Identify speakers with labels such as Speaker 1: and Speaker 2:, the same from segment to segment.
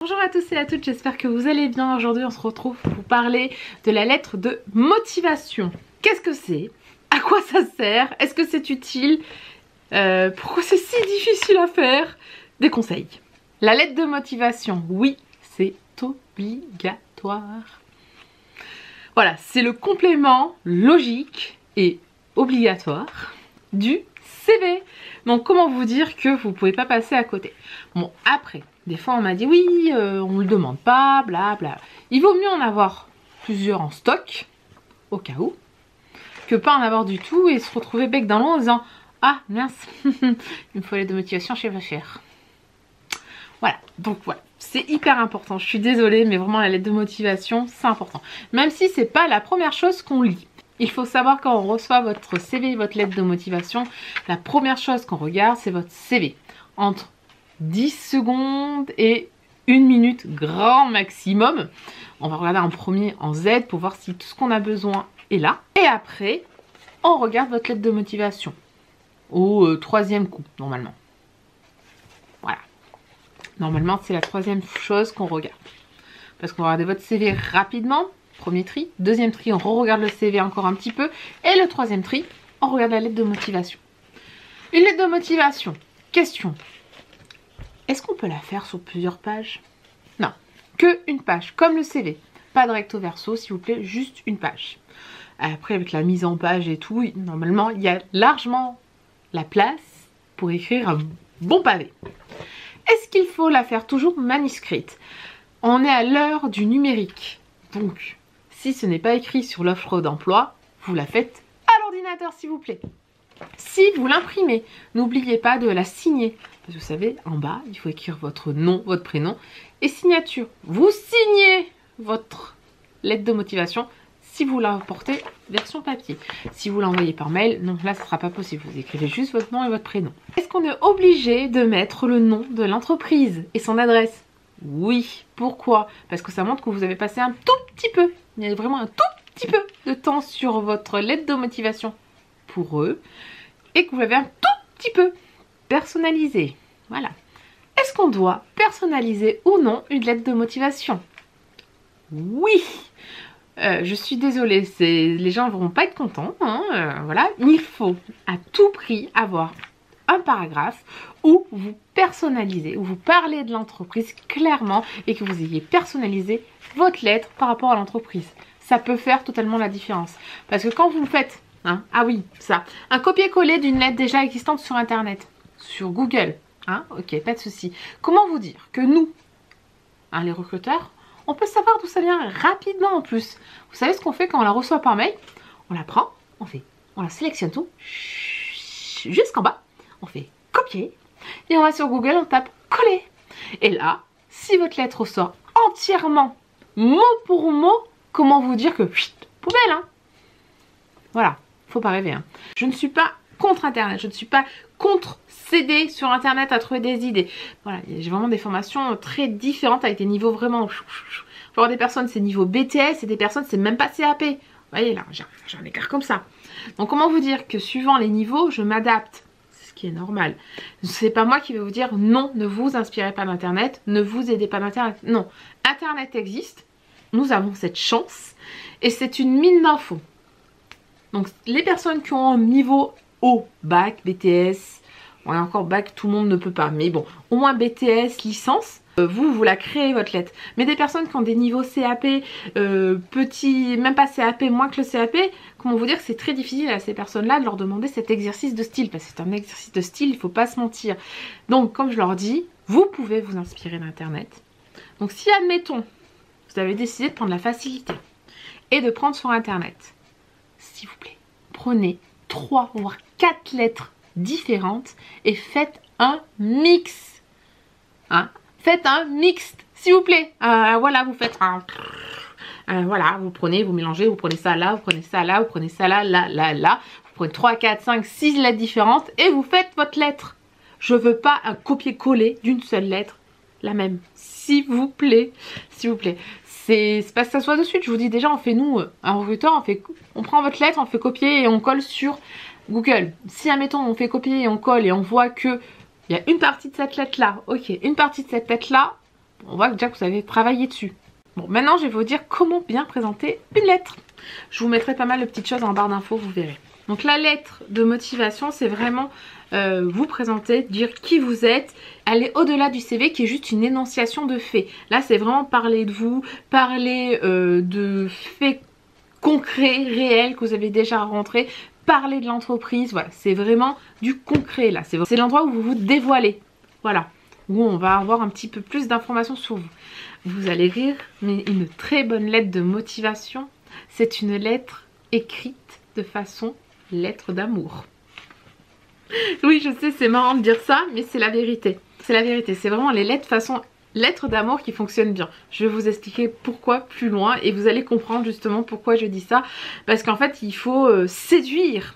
Speaker 1: Bonjour à tous et à toutes, j'espère que vous allez bien. Aujourd'hui on se retrouve pour vous parler de la lettre de motivation. Qu'est-ce que c'est? À quoi ça sert? Est-ce que c'est utile? Pourquoi c'est si difficile à faire? Des conseils. La lettre de motivation, oui, c'est obligatoire. Voilà, c'est le complément logique et obligatoire du CV. Donc comment vous dire que vous ne pouvez pas passer à côté? Bon, après, des fois on m'a dit oui, on ne le demande pas, bla bla. Il vaut mieux en avoir plusieurs en stock, au cas où, que pas en avoir du tout et se retrouver bec dans l'eau en disant ah mince, il me faut l'aide de motivation, je sais pas faire. Voilà, donc voilà, c'est hyper important. Je suis désolée, mais vraiment la lettre de motivation, c'est important. Même si c'est pas la première chose qu'on lit. Il faut savoir quand on reçoit votre CV, votre lettre de motivation, la première chose qu'on regarde, c'est votre CV. Entre 10 secondes et 1 minute grand maximum. On va regarder en premier en Z pour voir si tout ce qu'on a besoin est là. Et après, on regarde votre lettre de motivation. Au troisième coup, normalement. Voilà. Normalement, c'est la troisième chose qu'on regarde. Parce qu'on va regarder votre CV rapidement. Premier tri. Deuxième tri, on re-regarde le CV encore un petit peu. Et le troisième tri, on regarde la lettre de motivation. Une lettre de motivation. Question. Est-ce qu'on peut la faire sur plusieurs pages? Non. Que une page. Comme le CV. Pas de recto verso, s'il vous plaît. Juste une page. Après, avec la mise en page et tout, normalement, il y a largement la place pour écrire un bon pavé. Est-ce qu'il faut la faire toujours manuscrite? On est à l'heure du numérique. Donc, si ce n'est pas écrit sur l'offre d'emploi, vous la faites à l'ordinateur s'il vous plaît. Si vous l'imprimez, n'oubliez pas de la signer. Parce que vous savez, en bas, il faut écrire votre nom, votre prénom et signature. Vous signez votre lettre de motivation si vous l'emportez version papier. Si vous l'envoyez par mail, non, là, ce ne sera pas possible. Vous écrivez juste votre nom et votre prénom. Est-ce qu'on est obligé de mettre le nom de l'entreprise et son adresse? Oui. Pourquoi? Parce que ça montre que vous avez passé un tout petit peu, il y a vraiment un tout petit peu de temps sur votre lettre de motivation pour eux et que vous l'avez un tout petit peu personnalisé. Voilà. Est-ce qu'on doit personnaliser ou non une lettre de motivation? Oui. Je suis désolée, les gens ne vont pas être contents. Voilà. Il faut à tout prix avoir un paragraphe où vous personnalisez, où vous parlez de l'entreprise clairement et que vous ayez personnalisé votre lettre par rapport à l'entreprise. Ça peut faire totalement la différence. Parce que quand vous faites, ah oui, ça, un copier-coller d'une lettre déjà existante sur Internet, sur Google, ok, pas de souci. Comment vous dire que nous, les recruteurs, on peut savoir d'où ça vient rapidement en plus. Vous savez ce qu'on fait quand on la reçoit par mail? On la prend, on la sélectionne tout, jusqu'en bas. On fait copier et on va sur Google, on tape coller. Et là, si votre lettre ressort entièrement, mot pour mot, comment vous dire que poubelle, Voilà, faut pas rêver. Je ne suis pas contre Internet, je ne suis pas contre s'aider sur Internet à trouver des idées. Voilà, j'ai vraiment des formations très différentes avec des niveaux vraiment. Faut avoir des personnes, c'est niveau BTS et des personnes, c'est même pas CAP. Vous voyez là, j'ai un écart comme ça. Donc comment vous dire que suivant les niveaux, je m'adapte. Qui est normal. C'est pas moi qui vais vous dire non, ne vous inspirez pas d'Internet, ne vous aidez pas d'Internet. Non, Internet existe, nous avons cette chance et c'est une mine d'infos. Donc les personnes qui ont un niveau haut, bac, BTS, bon, et encore bac, tout le monde ne peut pas, mais bon, au moins BTS, licence, vous la créez votre lettre. Mais des personnes qui ont des niveaux CAP, petits, même pas CAP, moins que le CAP, comment vous dire que c'est très difficile à ces personnes-là de leur demander cet exercice de style, parce que c'est un exercice de style, il ne faut pas se mentir. Donc, comme je leur dis, vous pouvez vous inspirer d'Internet. Donc, si, admettons, vous avez décidé de prendre la facilité et de prendre sur Internet, s'il vous plaît, prenez 3 voire 4 lettres différentes et faites un mix. Faites un mixte, s'il vous plaît. Voilà, vous faites un... voilà, vous prenez, vous mélangez, vous prenez ça là, vous prenez ça là, vous prenez ça là, là. Vous prenez 3, 4, 5, 6 lettres différentes et vous faites votre lettre. Je veux pas un copier-coller d'une seule lettre, la même. S'il vous plaît, s'il vous plaît. C'est pas que ça soit de suite, je vous dis déjà, on fait nous, un recruteur, on prend votre lettre, on fait copier et on colle sur Google. Si, admettons, on fait copier et on colle et on voit que il y a une partie de cette lettre là, ok, une partie de cette lettre là, On voit déjà que vous avez travaillé dessus. Bon, maintenant je vais vous dire comment bien présenter une lettre. Je vous mettrai pas mal de petites choses en barre d'infos, vous verrez. Donc la lettre de motivation, c'est vraiment vous présenter, dire qui vous êtes, aller au-delà du CV qui est juste une énonciation de faits. Là, c'est vraiment parler de vous, parler de faits concrets, réels que vous avez déjà rencontrés, parler de l'entreprise. Voilà, c'est vraiment du concret là. C'est l'endroit où vous vous dévoilez. Voilà, où on va avoir un petit peu plus d'informations sur vous. Vous allez rire, mais une très bonne lettre de motivation, c'est une lettre écrite de façon lettre d'amour. Oui, je sais, c'est marrant de dire ça, mais c'est la vérité. C'est la vérité, c'est vraiment les lettres façon lettre d'amour qui fonctionnent bien. Je vais vous expliquer pourquoi plus loin et vous allez comprendre justement pourquoi je dis ça. Parce qu'en fait, il faut séduire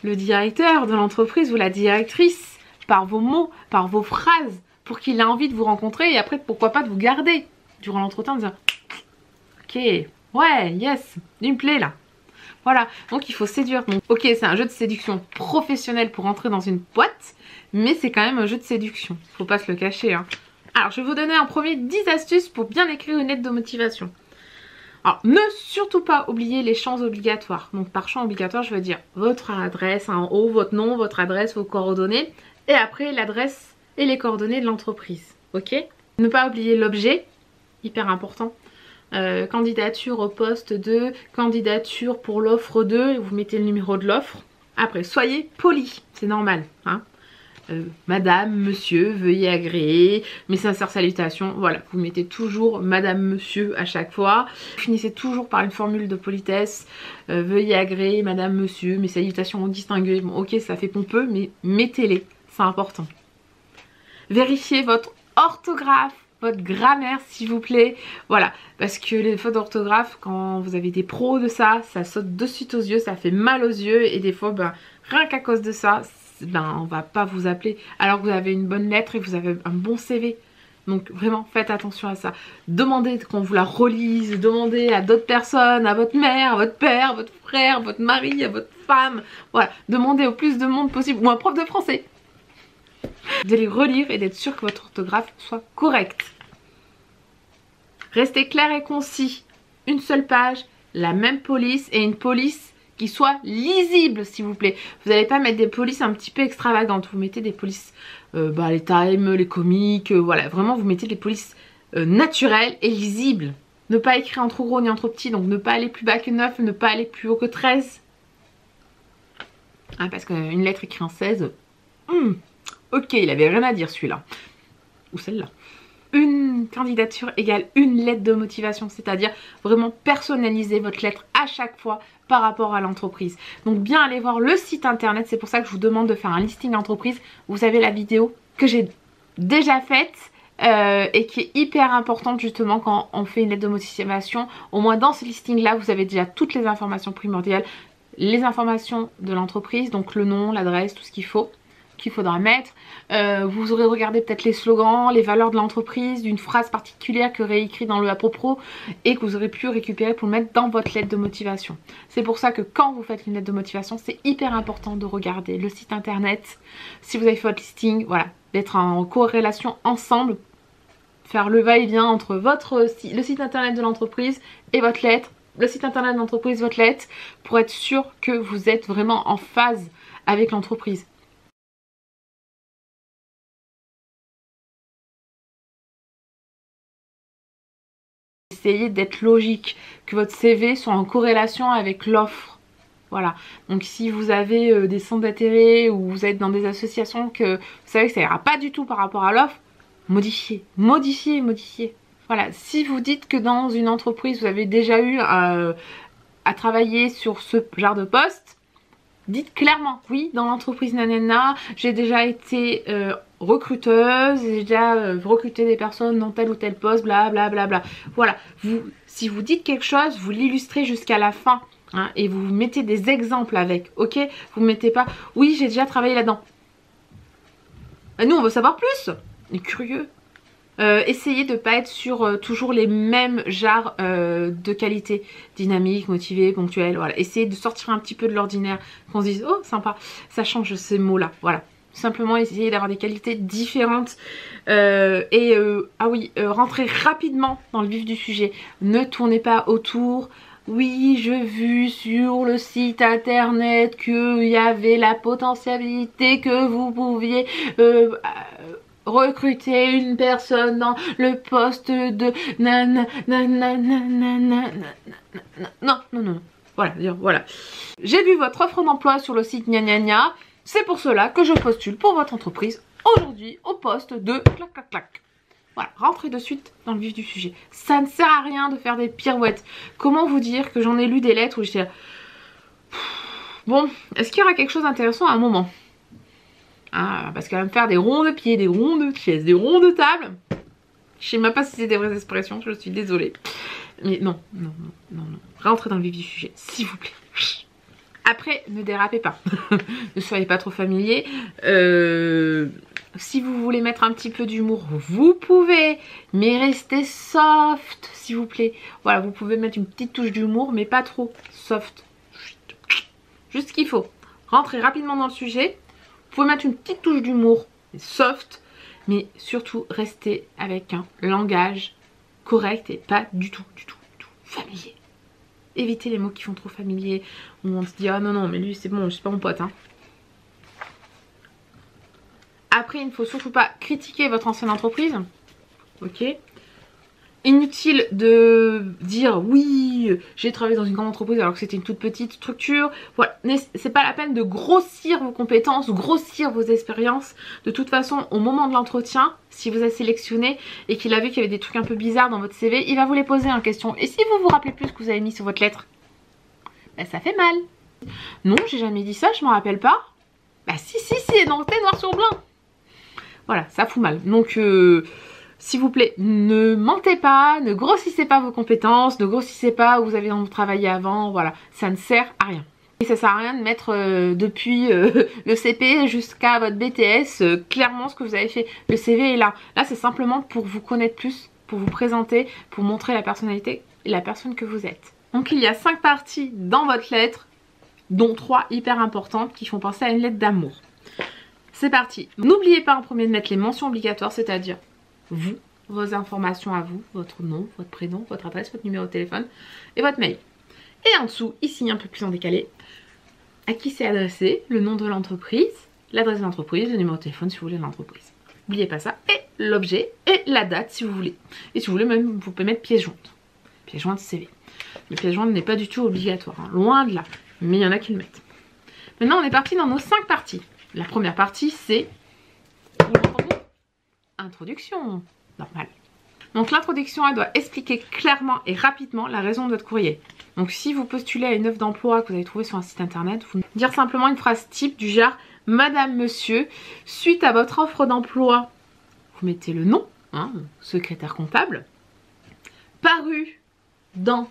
Speaker 1: le directeur de l'entreprise ou la directrice par vos mots, par vos phrases, pour qu'il ait envie de vous rencontrer et après, pourquoi pas de vous garder durant l'entretien en disant « Ok, ouais, yes, il me plaît là ». Voilà, donc il faut séduire. Donc, ok, c'est un jeu de séduction professionnel pour entrer dans une boîte, mais c'est quand même un jeu de séduction. Faut pas se le cacher, hein. Alors, je vais vous donner en premier 10 astuces pour bien écrire une lettre de motivation. Alors, ne surtout pas oublier les champs obligatoires. Donc, par champ obligatoire, je veux dire votre adresse en haut, votre nom, votre adresse, vos coordonnées, et après l'adresse et les coordonnées de l'entreprise. Ok? Ne pas oublier l'objet, hyper important. Candidature au poste 2, candidature pour l'offre 2, vous mettez le numéro de l'offre. Après, soyez poli, c'est normal, hein. Madame, monsieur, veuillez agréer, mes sincères salutations, voilà, vous mettez toujours madame, monsieur à chaque fois. Finissez toujours par une formule de politesse, veuillez agréer, madame, monsieur, mes salutations ont distingué. Bon, ok, ça fait pompeux, mais mettez-les, c'est important. Vérifiez votre orthographe, votre grammaire s'il vous plaît, voilà, parce que les fautes d'orthographe, quand vous avez des pros de ça, ça saute de suite aux yeux, ça fait mal aux yeux et des fois, ben, rien qu'à cause de ça, ben, on va pas vous appeler alors que vous avez une bonne lettre et que vous avez un bon CV. Donc vraiment faites attention à ça. Demandez qu'on vous la relise, demandez à d'autres personnes, à votre mère, à votre père, à votre frère, à votre mari, à votre femme, voilà, demandez au plus de monde possible, ou un prof de français, de les relire et d'être sûr que votre orthographe soit correcte. Restez clair et concis. Une seule page, la même police et une police qui soit lisible s'il vous plaît. Vous n'allez pas mettre des polices un petit peu extravagantes. Vous mettez des polices, les Time, les comiques, voilà. Vraiment vous mettez des polices naturelles et lisibles. Ne pas écrire en trop gros ni en trop petit. Donc ne pas aller plus bas que 9, ne pas aller plus haut que 13. Hein, parce qu'une lettre écrite en 16... ok, il avait rien à dire celui-là. Ou celle-là. Une candidature égale une lettre de motivation, c'est-à-dire vraiment personnaliser votre lettre à chaque fois par rapport à l'entreprise. Donc bien aller voir le site internet, c'est pour ça que je vous demande de faire un listing entreprise. Vous avez la vidéo que j'ai déjà faite et qui est hyper importante justement quand on fait une lettre de motivation. Au moins dans ce listing-là, vous avez déjà toutes les informations primordiales, les informations de l'entreprise, donc le nom, l'adresse, tout ce qu'il faut. Qu'il faudra mettre. Vous aurez regardé peut-être les slogans, les valeurs de l'entreprise, d'une phrase particulière que réécrit dans le à propos et que vous aurez pu récupérer pour le mettre dans votre lettre de motivation. C'est pour ça que quand vous faites une lettre de motivation, c'est hyper important de regarder le site internet. Si vous avez fait votre listing, voilà, d'être en corrélation ensemble, faire le va-et-vient entre le site internet de l'entreprise et votre lettre, le site internet de l'entreprise, votre lettre, pour être sûr que vous êtes vraiment en phase avec l'entreprise. Essayez d'être logique, que votre CV soit en corrélation avec l'offre. Voilà, donc si vous avez des centres d'intérêt ou vous êtes dans des associations que vous savez que ça ira pas du tout par rapport à l'offre, modifiez, modifiez, modifiez. Voilà, si vous dites que dans une entreprise vous avez déjà eu à travailler sur ce genre de poste, dites clairement, oui, dans l'entreprise nanana, j'ai déjà été recruteuse, j'ai déjà recruté des personnes dans tel ou tel poste, bla bla bla bla. Voilà, si vous dites quelque chose, vous l'illustrez jusqu'à la fin. Hein, et vous mettez des exemples avec, ok? Vous mettez pas, oui, j'ai déjà travaillé là-dedans. Nous, on veut savoir plus. On est curieux. Essayez de ne pas être sur toujours les mêmes genres de qualité. Dynamique, motivé, ponctuel, voilà. Essayez de sortir un petit peu de l'ordinaire. Qu'on se dise, oh, sympa, ça change ces mots-là, voilà. Simplement essayer d'avoir des qualités différentes rentrez rapidement dans le vif du sujet. Ne tournez pas autour. Oui, j'ai vu sur le site internet qu'il y avait la potentialité que vous pouviez recruter une personne dans le poste de non. Voilà. J'ai vu votre offre d'emploi sur le site gna gna gna. C'est pour cela que je postule pour votre entreprise aujourd'hui au poste de clac clac clac. Voilà, rentrez de suite dans le vif du sujet. Ça ne sert à rien de faire des pirouettes. Comment vous dire que j'en ai lu des lettres où j'étais... Bon, est-ce qu'il y aura quelque chose d'intéressant à un moment? Ah, parce qu'elle va me faire des ronds de pieds, des ronds de chaises, des ronds de table. Je sais même pas si c'est des vraies expressions, je suis désolée. Mais non. Rentrez dans le vif du sujet, s'il vous plaît. Après, ne dérapez pas. Ne soyez pas trop familier. Si vous voulez mettre un petit peu d'humour, vous pouvez. Mais restez soft, s'il vous plaît. Voilà, vous pouvez mettre une petite touche d'humour, mais pas trop. Soft. Juste ce qu'il faut. Rentrez rapidement dans le sujet. Vous pouvez mettre une petite touche d'humour, soft. Mais surtout, restez avec un langage correct et pas du tout familier. Évitez les mots qui font trop familier, où on se dit ah non mais lui c'est bon, je suis pas mon pote hein. Après il ne faut surtout pas critiquer votre ancienne entreprise. Ok. Inutile de dire oui j'ai travaillé dans une grande entreprise alors que c'était une toute petite structure. Voilà, c'est pas la peine de grossir vos compétences, grossir vos expériences. De toute façon au moment de l'entretien, si vous êtes sélectionné et qu'il a vu qu'il y avait des trucs un peu bizarres dans votre CV, il va vous les poser en question. Et si vous vous rappelez plus ce que vous avez mis sur votre lettre, bah ça fait mal. Non j'ai jamais dit ça, je m'en rappelle pas. Bah si noté noir sur blanc. Voilà, ça fout mal. Donc s'il vous plaît, ne mentez pas, ne grossissez pas vos compétences, ne grossissez pas où vous avez travaillé avant, voilà, ça ne sert à rien. Et ça sert à rien de mettre depuis le CP jusqu'à votre BTS, clairement ce que vous avez fait. Le CV est là. Là, c'est simplement pour vous connaître plus, pour vous présenter, pour montrer la personnalité et la personne que vous êtes. Donc il y a 5 parties dans votre lettre, dont 3 hyper importantes qui font penser à une lettre d'amour. C'est parti. N'oubliez pas en premier de mettre les mentions obligatoires, c'est-à-dire vous, vos informations à vous, votre nom, votre prénom, votre adresse, votre numéro de téléphone et votre mail. Et en dessous, ici un peu plus en décalé, à qui c'est adressé, le nom de l'entreprise, l'adresse de l'entreprise, le numéro de téléphone si vous voulez de l'entreprise. N'oubliez pas ça. Et l'objet et la date si vous voulez. Et si vous voulez même, vous pouvez mettre pièce jointe. Pièce jointe CV. Mais pièce jointe n'est pas du tout obligatoire, hein, loin de là. Mais il y en a qui le mettent. Maintenant on est parti dans nos 5 parties. La première partie c'est... Introduction, normal. Donc l'introduction elle doit expliquer clairement et rapidement la raison de votre courrier. Donc si vous postulez à une offre d'emploi que vous avez trouvée sur un site internet, vous dire simplement une phrase type du genre Madame, Monsieur, suite à votre offre d'emploi, vous mettez le nom, hein, secrétaire comptable, paru dans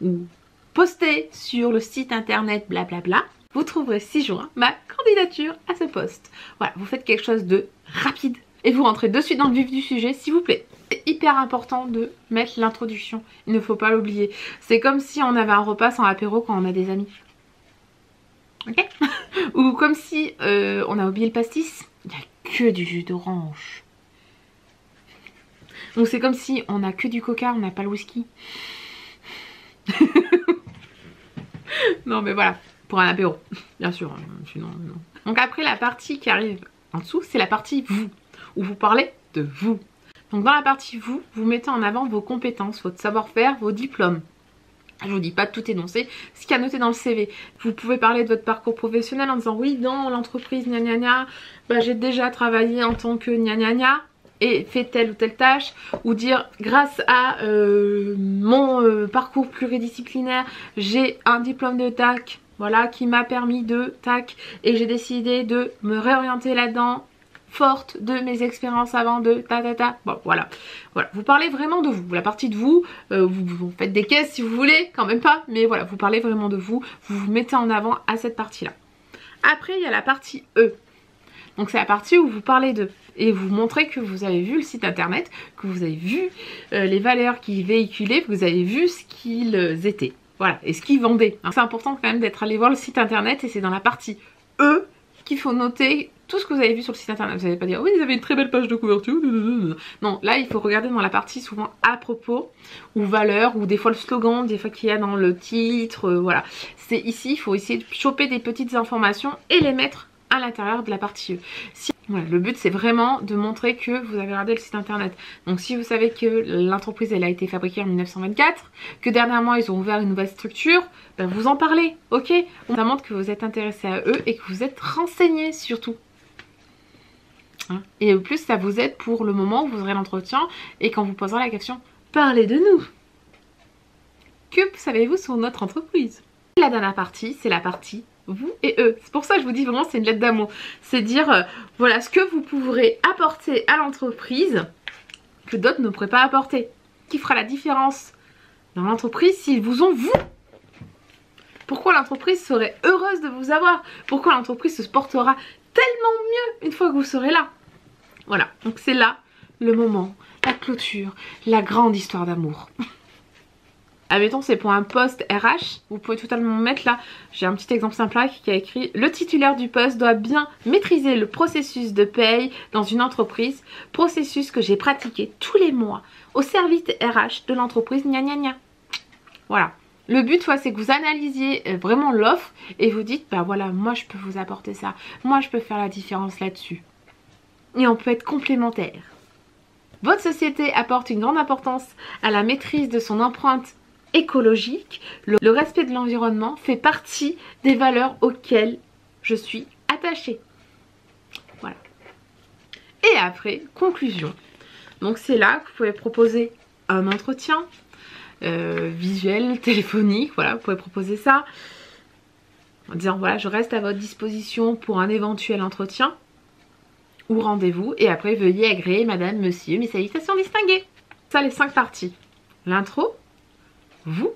Speaker 1: ou posté sur le site internet blablabla, vous trouverez 6 juin ma candidature à ce poste. Voilà, vous faites quelque chose de rapide. Et vous rentrez de suite dans le vif du sujet s'il vous plaît. C'est hyper important de mettre l'introduction. Il ne faut pas l'oublier. C'est comme si on avait un repas sans apéro quand on a des amis. Ok. Ou comme si on a oublié le pastis. Il n'y a que du jus d'orange. Donc c'est comme si on a que du coca, on n'a pas le whisky. Non mais voilà. Pour un apéro. Bien sûr. Non. Donc après la partie qui arrive en dessous, c'est la partie vous. Où vous parlez de vous. Donc dans la partie vous, vous mettez en avant vos compétences, votre savoir-faire, vos diplômes. Je vous dis pas de tout énoncer, ce qu'il y a noté dans le CV. Vous pouvez parler de votre parcours professionnel en disant oui dans l'entreprise gna gna gna, bah, j'ai déjà travaillé en tant que gna gna gna et fait telle ou telle tâche. Ou dire grâce à mon parcours pluridisciplinaire, j'ai un diplôme de TAC, voilà, qui m'a permis de TAC et j'ai décidé de me réorienter là-dedans. Forte de mes expériences avant de Bon voilà, vous parlez vraiment de vous, la partie de vous, vous faites des caisses si vous voulez, quand même pas, mais voilà, vous parlez vraiment de vous, vous vous mettez en avant à cette partie là. Après il y a la partie E, donc c'est la partie où vous parlez d'eux et vous montrez que vous avez vu le site internet, que vous avez vu les valeurs qu'ils véhiculaient, que vous avez vu ce qu'ils étaient, voilà, et ce qu'ils vendaient. C'est important quand même d'être allé voir le site internet et c'est dans la partie E qu'il faut noter tout ce que vous avez vu sur le site internet. Vous n'allez pas dire oui, ils avaient une très belle page de couverture. Non, là il faut regarder dans la partie souvent à propos ou valeur ou des fois le slogan, des fois qu'il y a dans le titre, voilà. C'est ici, il faut essayer de choper des petites informations et les mettre à l'intérieur de la partie E. Voilà, le but c'est vraiment de montrer que vous avez regardé le site internet. Donc si vous savez que l'entreprise elle a été fabriquée en 1924, que dernièrement ils ont ouvert une nouvelle structure, ben vous en parlez, ok? Ça montre que vous êtes intéressé à eux et que vous êtes renseigné surtout. Hein, et au plus ça vous aide pour le moment où vous aurez l'entretien et quand vous poserez la question, parlez de nous. Que savez-vous sur notre entreprise? La dernière partie, c'est la partie vous et eux. C'est pour ça que je vous dis vraiment c'est une lettre d'amour. C'est dire voilà ce que vous pourrez apporter à l'entreprise que d'autres ne pourraient pas apporter. Qui fera la différence dans l'entreprise s'ils vous ont vous. Pourquoi l'entreprise serait heureuse de vous avoir? Pourquoi l'entreprise se portera tellement mieux une fois que vous serez là? Voilà, donc c'est là le moment, la clôture, la grande histoire d'amour. Admettons c'est pour un poste RH, vous pouvez totalement mettre là, j'ai un petit exemple simple là qui a écrit: le titulaire du poste doit bien maîtriser le processus de paye dans une entreprise, processus que j'ai pratiqué tous les mois au service RH de l'entreprise, gna gna gna. Voilà, le but c'est que vous analysiez vraiment l'offre et vous dites bah voilà, moi je peux vous apporter ça, moi je peux faire la différence là-dessus. Et on peut être complémentaires. Votre société apporte une grande importance à la maîtrise de son empreinte écologique. Le respect de l'environnement fait partie des valeurs auxquelles je suis attachée. Voilà. Et après, conclusion. Donc c'est là que vous pouvez proposer un entretien visuel, téléphonique, voilà, vous pouvez proposer ça en disant voilà, je reste à votre disposition pour un éventuel entretien ou rendez-vous, et après veuillez agréer madame, monsieur, mes salutations distinguées. Ça, les 5 parties. L'intro, vous,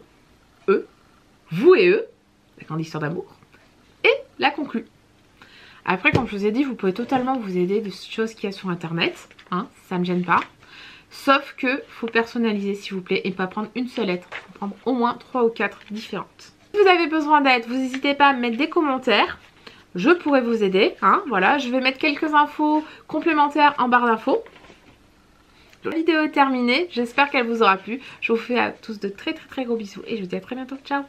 Speaker 1: eux, vous et eux, la grande histoire d'amour, et la conclue. Après, comme je vous ai dit, vous pouvez totalement vous aider de choses qu'il y a sur internet, hein, ça ne me gêne pas. Sauf que faut personnaliser s'il vous plaît et pas prendre une seule lettre, il faut prendre au moins 3 ou 4 différentes. Si vous avez besoin d'aide, vous n'hésitez pas à mettre des commentaires. Je pourrais vous aider, hein, voilà, je vais mettre quelques infos complémentaires en barre d'infos. La vidéo est terminée, j'espère qu'elle vous aura plu. Je vous fais à tous de très gros bisous et je vous dis à très bientôt, ciao.